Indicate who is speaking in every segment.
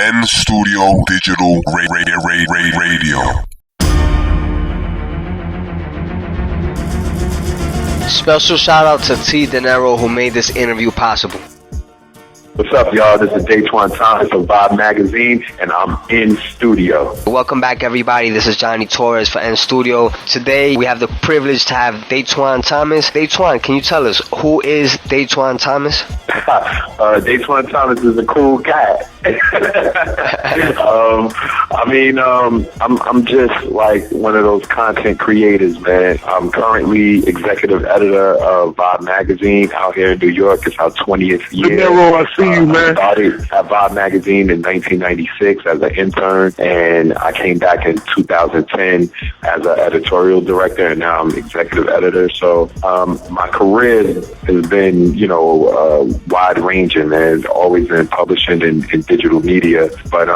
Speaker 1: Nstudio Digital Radio.
Speaker 2: Special shout out to T. De Niro who made this interview possible.
Speaker 3: What's up, y'all? This is Datwon from Vibe Magazine, and I'm in studio.
Speaker 2: Welcome back, everybody. This is Johnny Torres for Nstudio. Today, we have the privilege to have Datwon Thomas. Datwon, can you tell us, who is Datwon Thomas?
Speaker 3: Datwon Thomas is a cool guy. I'm just like one of those content creators, man. I'm currently executive editor of Vibe Magazine out here in New York. It's our 20th year.
Speaker 1: I see you, man.
Speaker 3: I started at Vibe Magazine in 1996 as an intern, and I came back in 2010 as an editorial director, and now I'm executive editor. So my career has been, wide-ranging, man. Always been publishing in digital media. But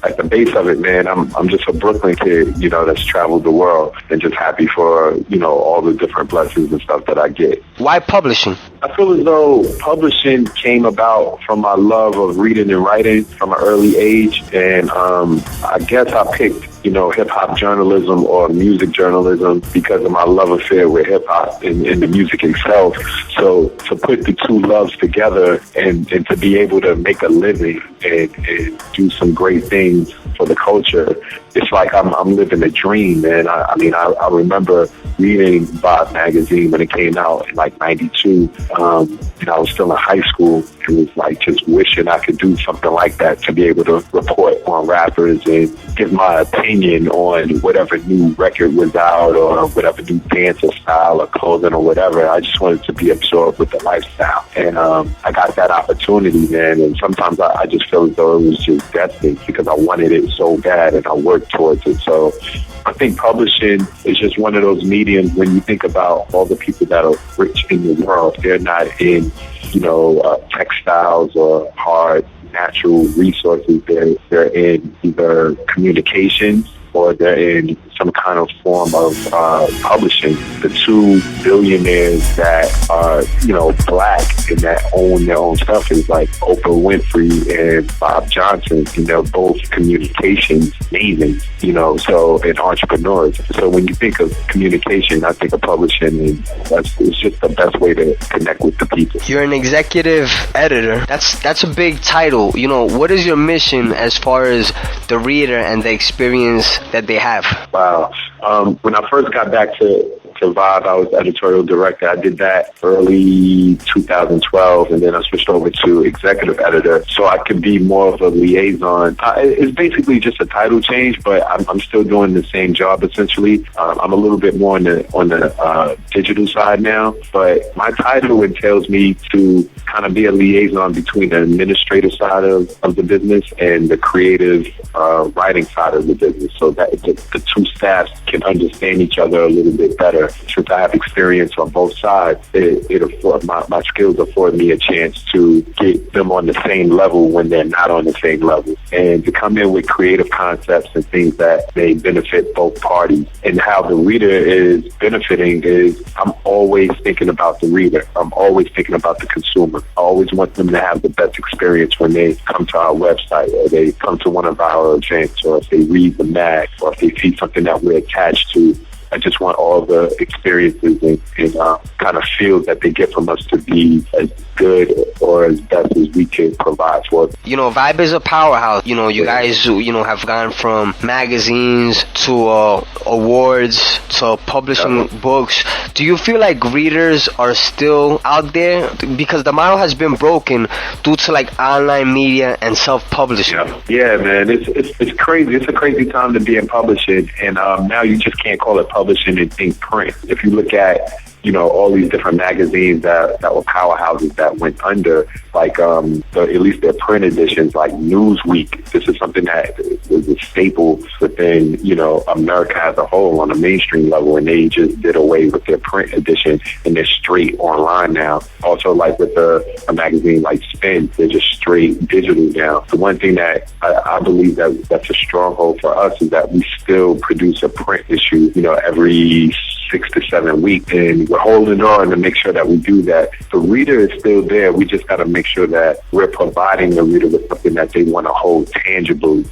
Speaker 3: at the base of it, man, I'm just a Brooklyn kid, that's traveled the world, and just happy for, all the different blessings and stuff that I get.
Speaker 2: Why publishing?
Speaker 3: I feel as though publishing came about from my love of reading and writing from an early age, and I guess I picked hip-hop journalism or music journalism because of my love affair with hip-hop and the music itself. So to put the two loves together and to be able to make a living and do some great things for the culture, it's like I'm living a dream, man. I remember reading Vibe Magazine when it came out in like 92. I was still in high school and was like just wishing I could do something like that, to be able to report on rappers and give my opinion on whatever new record was out or whatever new dance or style or clothing or whatever. I just wanted to be absorbed with the lifestyle. And I got that opportunity, man. And sometimes I just feel as though it was just destined because I wanted it so bad and I worked towards it. So I think publishing is just one of those mediums. When you think about all the people that are rich in the world, they're not in, textiles or hard natural resources. They're in either communications or they're in some kind of form of publishing. The two billionaires that are, black and that own their own stuff is like Oprah Winfrey and Bob Johnson. They're both communications amazing, and entrepreneurs. So when you think of communication, I think of publishing, and it's just the best way to connect with the people.
Speaker 2: You're an executive editor. That's a big title. What is your mission as far as the reader and the experience that they have?
Speaker 3: Wow. When I first got back to Vibe, I was editorial director. I did that early 2012, and then I switched over to executive editor, so I could be more of a liaison. It's basically just a title change, but I'm still doing the same job essentially. I'm a little bit more on the digital side now, but my title entails me to kind of be a liaison between the administrative side of the business and the creative writing side of the business, so that the two staffs can understand each other a little bit better. Since I have experience on both sides, my skills afford me a chance to get them on the same level when they're not on the same level, and to come in with creative concepts and things that may benefit both parties. And how the reader is benefiting is I'm always thinking about the reader. I'm always thinking about the consumer. I always want them to have the best experience when they come to our website, or they come to one of our events, or if they read the mag, or if they see something that we're attached to. I just want all the experiences and kind of feel that they get from us to be as good or as best as we can provide for them.
Speaker 2: Vibe is a powerhouse. You guys, have gone from magazines to awards to publishing books. Do you feel like readers are still out there? Because the model has been broken due to like online media and self-publishing.
Speaker 3: Yeah, man. It's crazy. It's a crazy time to be in publishing, and now you just can't call it publishing and think print. If you look at all these different magazines that were powerhouses that went under, like at least their print editions, like Newsweek. This is something that was a staple within, America as a whole on a mainstream level, and they just did away with their print edition and they're straight online now. Also, like with a magazine like Spin, they're just straight digital now. The one thing that I believe that's a stronghold for us is that we still produce a print issue, every 6 to 7 weeks, and we're holding on to make sure that we do that. The reader is still there. We just got to make sure that we're providing the reader with something that they want to hold tangibly.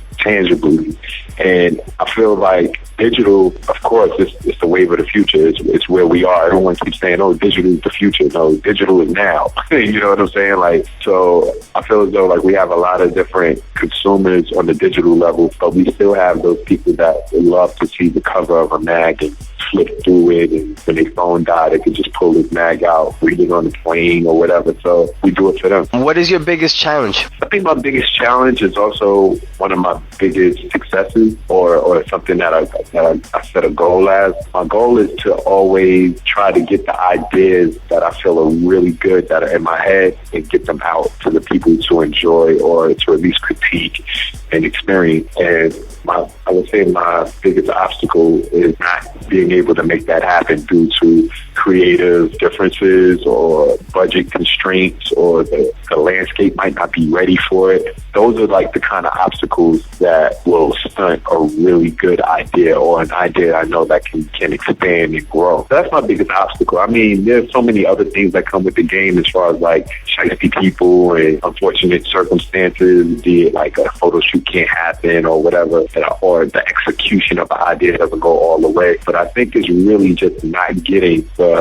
Speaker 3: And I feel like digital, of course, it's the wave of the future. It's where we are. Everyone keeps saying, "Oh, digital is the future." No, digital is now. You know what I'm saying? Like, so I feel as though like we have a lot of different consumers on the digital level, but we still have those people that love to see the cover of a mag and flip through it, and when their phone died, they could just pull this mag out, read it on the plane or whatever. So we do it for them.
Speaker 2: What is your biggest challenge?
Speaker 3: I think my biggest challenge is also one of my biggest successes, or something that I set a goal as. My goal is to always try to get the ideas that I feel are really good that are in my head and get them out to the people to enjoy or to at least critique and experience. And I would say my biggest obstacle is not being able to make that happen due to creative differences or budget constraints, or the landscape might not be ready for it. Those are like the kind of obstacles that will stunt a really good idea, or an idea I know that can expand and grow. That's my biggest obstacle. I mean, there's so many other things that come with the game as far as like shiesty people and unfortunate circumstances, be it like a photo shoot can't happen or whatever, or the execution of an idea doesn't go all the way. But I think it's really just not getting the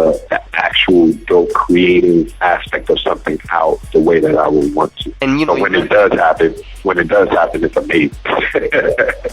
Speaker 3: actual dope creative aspect of something out the way that I would want to.
Speaker 2: And you know,
Speaker 3: when it does happen, it's amazing.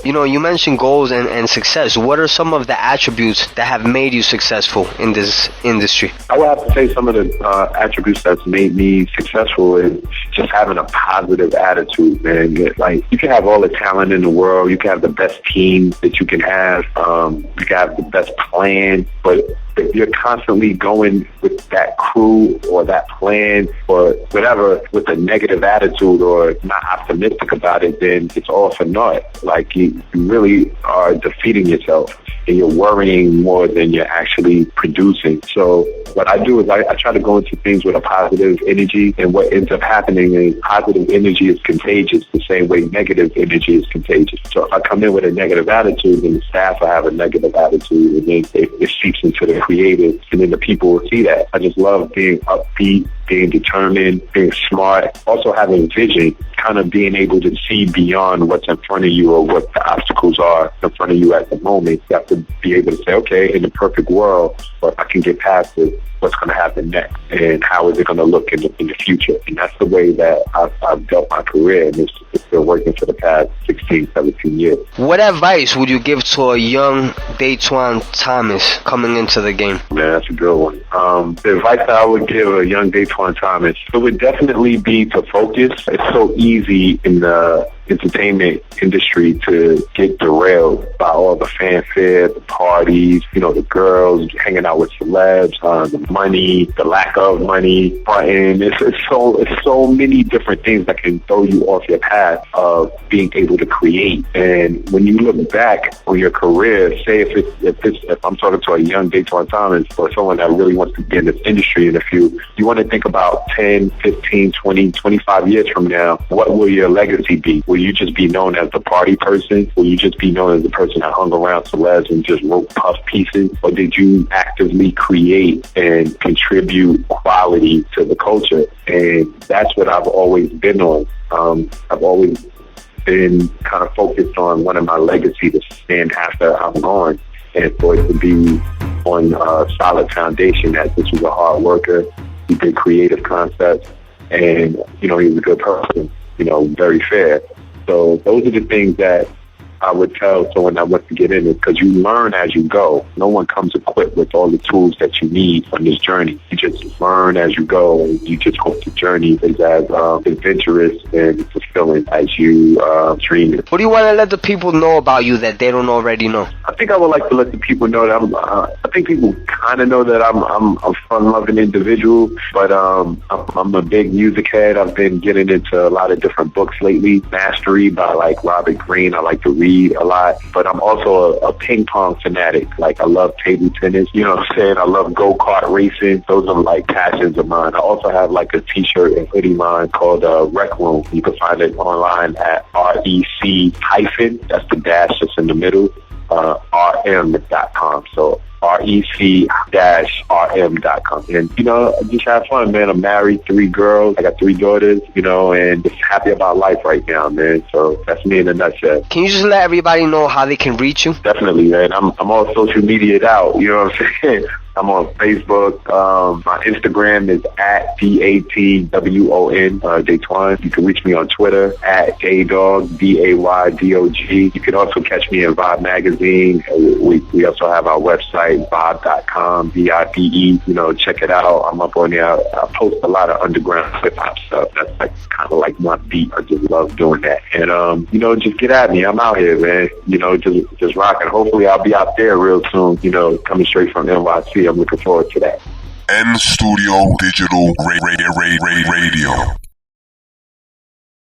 Speaker 2: You know, you mentioned goals and success. What are some of the attributes that have made you successful in this industry?
Speaker 3: I would have to say some of the attributes that's made me successful is just having a positive attitude, man. Like, you can have all the talent in the world, you can have the best team that you can have, you can have the best plan, but if you're constantly going with that crew or that plan or whatever with a negative attitude or not optimistic about it, then it's all for naught. Like, you really are defeating yourself, and you're worrying more than you're actually producing. So what I do is I try to go into things with a positive energy, and what ends up happening is positive energy is contagious the same way negative energy is contagious. So if I come in with a negative attitude, then the staff will have a negative attitude, and then it seeps into the creative, and then the people will see that. I just love being upbeat, being determined, being smart, also having vision, kind of being able to see beyond what's in front of you or what the obstacles are in front of you at the moment. You have to be able to say, okay, in the perfect world, or if I can get past it, what's going to happen next, and how is it going to look in the future? And that's the way that I've built my career, and it's been working for the past 16, 17 years.
Speaker 2: What advice would you give to a young Datwon Thomas coming into the game?
Speaker 3: Man, that's a good one. The advice that I would give a young Datwon Thomas, it would definitely be to focus. It's so easy in the entertainment industry to get derailed by all the fanfare, the parties, you know, the girls hanging out with celebs, the money, the lack of money, and it's so many different things that can throw you off your path of being able to create. And when you look back on your career, say if I'm talking to a young Datwon Thomas or someone that really wants to be in this industry in a few, you want to think about 10, 15, 20, 25 years from now, what will your legacy be? Will you just be known as the party person? Will you just be known as the person that hung around celebs and just wrote puff pieces? Or did you actively create and contribute quality to the culture? And that's what I've always been on. I've always been kind of focused on one of my legacy to stand after I'm gone, and for it to be on a solid foundation that this was a hard worker, he did creative concepts, and, you know, he was a good person, you know, very fair. So those are the things that I would tell someone that wants to get in it, because you learn as you go. No one comes equipped with all the tools that you need on this journey. You just learn as you go, and you just hope the journey is as adventurous and fulfilling as you dream it.
Speaker 2: What do you want to let the people know about you that they don't already know?
Speaker 3: I think I would like to let the people know that I think people kind of know that I'm a fun-loving individual, but I'm a big music head. I've been getting into a lot of different books lately. Mastery by like Robert Greene. I like to read a lot, but I'm also a ping pong fanatic. Like, I love table tennis, you know what I'm saying? I love go-kart racing. Those are like passions of mine. I also have like a t-shirt and hoodie line called Rec-rm. You can find it online at REC- that's the dash just in the middle, rm.com. So rec-rm.com. And, you know, just have fun, man. I'm married, 3 girls. I got 3 daughters, you know, and just happy about life right now, man. So that's me in a nutshell.
Speaker 2: Can you just let everybody know how they can reach you?
Speaker 3: Definitely, man. I'm all social media out, you know what I'm saying? I'm on Facebook. My Instagram is at DATWON, Datwon. You can reach me on Twitter at Daydog, DAYDOG. You can also catch me in Vibe Magazine. We also have our website, vibe.com, VIBE. You know, check it out. I'm up on there. I post a lot of underground hip-hop stuff. That's like kind of like my beat. I just love doing that. And, you know, just get at me. I'm out here, man. You know, just rocking. Hopefully I'll be out there real soon, you know, coming straight from NYC. I'm looking forward to that.
Speaker 1: Nstudio Digital Radio.